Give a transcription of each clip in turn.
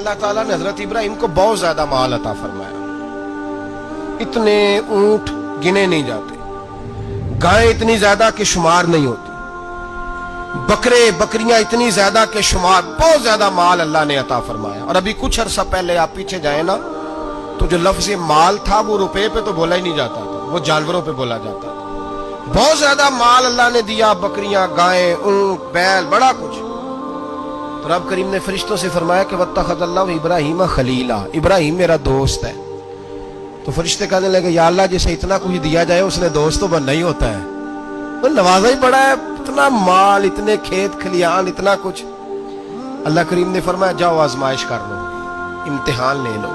अल्लाह ताला ने हजरत इब्राहिम को बहुत ज्यादा माल अता फरमाया। इतने ऊंट गिने नहीं जाते, गायें इतनी ज्यादा कि शुमार नहीं होती, बकरे बकरियां इतनी ज्यादा के शुमार, बहुत ज्यादा माल अल्लाह ने अता फरमाया। और अभी कुछ अरसा पहले आप पीछे जाए ना, तो जो लफ्ज़ माल था वो रुपए पे तो बोला ही नहीं जाता था, वो जानवरों पे बोला जाता था। बहुत ज्यादा माल अल्लाह ने दिया, बकरियां, गायें, ऊंट, बैल, बड़ा कुछ। तो रब करीम ने फरिश्तों से फरमाया कि वत्तखज़ल्लाहु इब्राहीम खलीला, इब्राहिम मेरा दोस्त है। तो फरिश्ते कहने लगे या अल्लाह, जिसे इतना कुछ दिया जाए उसने दोस्त तो बनना ही होता है, वो नवाजा ही बड़ा है, इतना माल, इतने खेत खलियान, इतना कुछ। अल्लाह करीम ने फरमाया जाओ आजमाइश कर लो, इम्तिहान ले लो।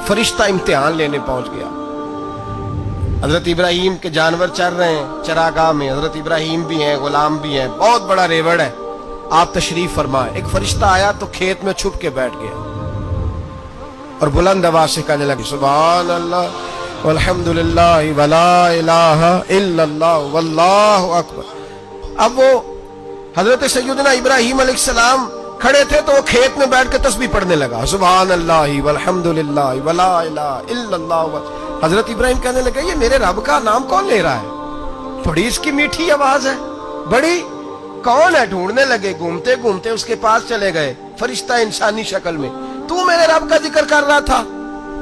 फरिश्ता इम्तिहान लेने पहुंच गया। हजरत इब्राहिम के जानवर चर रहे हैं चरागाह में, हजरत इब्राहिम भी हैं, गुलाम भी हैं, बहुत बड़ा रेवड़ है। आप तशरीफ फरमाए। एक फरिश्ता आया तो खेत में छुप के बैठ गया और बुलंद आवाज से कहने लगे सुभान अल्लाह वल्हम्दुलिल्लाह वला इलाहा इल्लल्लाह वल्लाहु अकबर। अब वो हजरत सैयदना इब्राहिम अलैहिस्सलाम खड़े थे तो वो खेत में बैठ के तस्बीह पढ़ने लगा, सुभान अल्लाह वल्हम्दुलिल्लाह वला इलाहा इल्लल्लाह। हजरत इब्राहिम कहने लगे ये मेरे रब का नाम कौन ले रहा है, बड़ी इसकी मीठी आवाज है, बड़ी, कौन है? ढूंढने लगे, घूमते घूमते उसके पास चले गए, फरिश्ता इंसानी शक्ल में। तू मेरे रब का जिक्र कर रहा था?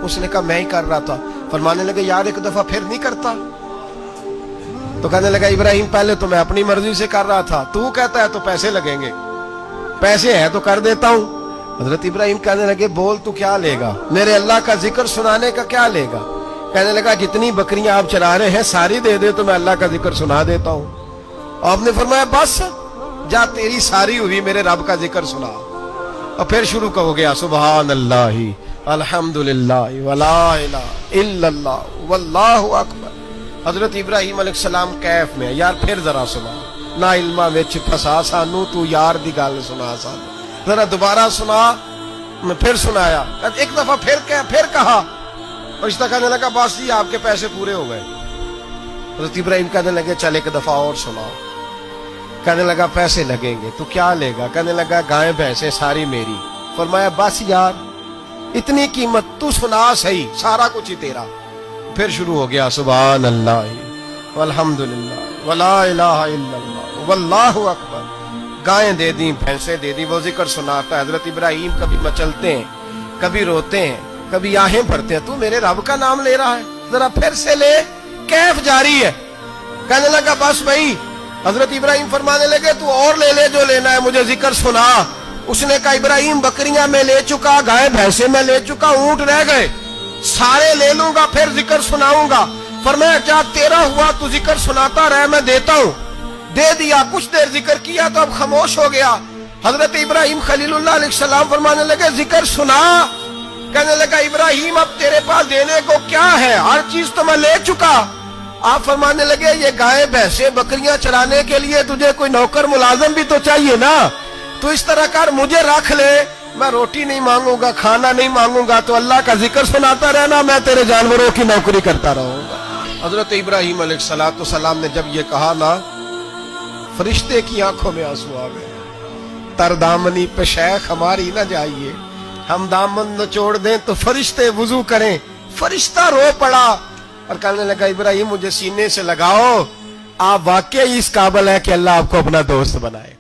उसने कहा मैं ही कर रहा था। फरमाने लगे यार एक दफा फिर नहीं करता? तो कहने लगा इब्राहिम पहले तो मैं अपनी मर्जी से कर रहा था, तू कहता है तो पैसे लगेंगे, पैसे है तो कर देता हूं। हजरत इब्राहिम कहने लगे बोल तू क्या लेगा, मेरे अल्लाह का जिक्र सुनाने का क्या लेगा? कहने लगा जितनी बकरियां आप चला रहे हैं सारी दे दे तो मैं अल्लाह का जिक्र सुना देता हूं। आपने फरमाया बस जा तेरी सारी हुई, मेरे रब का जिक्र सुना। और फिर शुरू हो गया सुभान अल्लाह अल्हम्दुलिल्लाह वला इलाहा इल्लल्लाह वल्लाहु अकबर। हजरत इब्राहिम अलैहिस्सलाम कैफ में, यार फिर जरा सुना, ना इल्मा विच फसा सानू, तू यार दी गल सुना सानू, जरा दोबारा सुना। मैं फिर सुनाया, एक दफा फिर कहा। फरिश्ता कहने लगा बस जी आपके पैसे पूरे हो गए। हजरत इब्राहिम कहने लगे चल एक दफा और सुनाओ। कहने लगा पैसे लगेंगे, तो क्या लेगा? कहने लगा गायें भैंसें सारी मेरी। फरमाया बस यार इतनी कीमत, तू सुना सही, सारा कुछ ही तेरा। फिर शुरू हो गया सुभान अल्लाह वल्हम्दुलिल्लाह वला इलाहा इल्लल्लाह वल्लाहु अकबर। गायें दे दी, भैंसें दे दी, वो जिक्र सुनाता है। हजरत इब्राहिम कभी मचलते हैं, कभी रोते हैं, कभी आहें भरते हैं, तू मेरे रब का नाम ले रहा है, जरा फिर से ले। कैफ जारी है। कहने लगा बस भाई। हजरत इब्राहिम फरमाने लगे तू और ले ले जो लेना है, मुझे जिक्र सुना। उसने कहा इब्राहिम बकरियां मैं ले चुका, गाय भैंसे मैं ले चुका, ऊंट रह गए, सारे ले लूंगा फिर जिक्र सुनाऊंगा। फरमाया क्या तेरा हुआ, तू जिक्र सुनाता रहे, मैं देता हूं। दे दिया, कुछ देर जिक्र किया तो अब खामोश हो गया। हजरत इब्राहिम खलीलुल्लाह अलैहिस्सलाम फरमाने लगे जिक्र सुना। कहने लगा इब्राहिम अब तेरे पास देने को क्या है, हर चीज तो मैं ले चुका। आप फरमाने लगे ये गाय भैंसे बकरियां चराने के लिए तुझे कोई नौकर मुलाजिम भी तो चाहिए ना, तो इस तरह कर मुझे रख ले, मैं रोटी नहीं मांगूंगा, खाना नहीं मांगूंगा, तो अल्लाह का जिक्र सुनाता रहना, मैं तेरे जानवरों की नौकरी करता रहूंगा। हजरत इब्राहिम अलैहिस्सलाम ने जब ये कहा ना, फरिश्ते की आंखों में आंसू आ गए। तरदामनी पे शेख हमारी ना जाइए, हम दामन निचोड़ दें तो फरिश्ते वुजू करें। फरिश्ता रो पड़ा और कहने लगा इब्राहिम मुझे सीने से लगाओ, आप वाकई इस काबिल है कि अल्लाह आपको अपना दोस्त बनाए।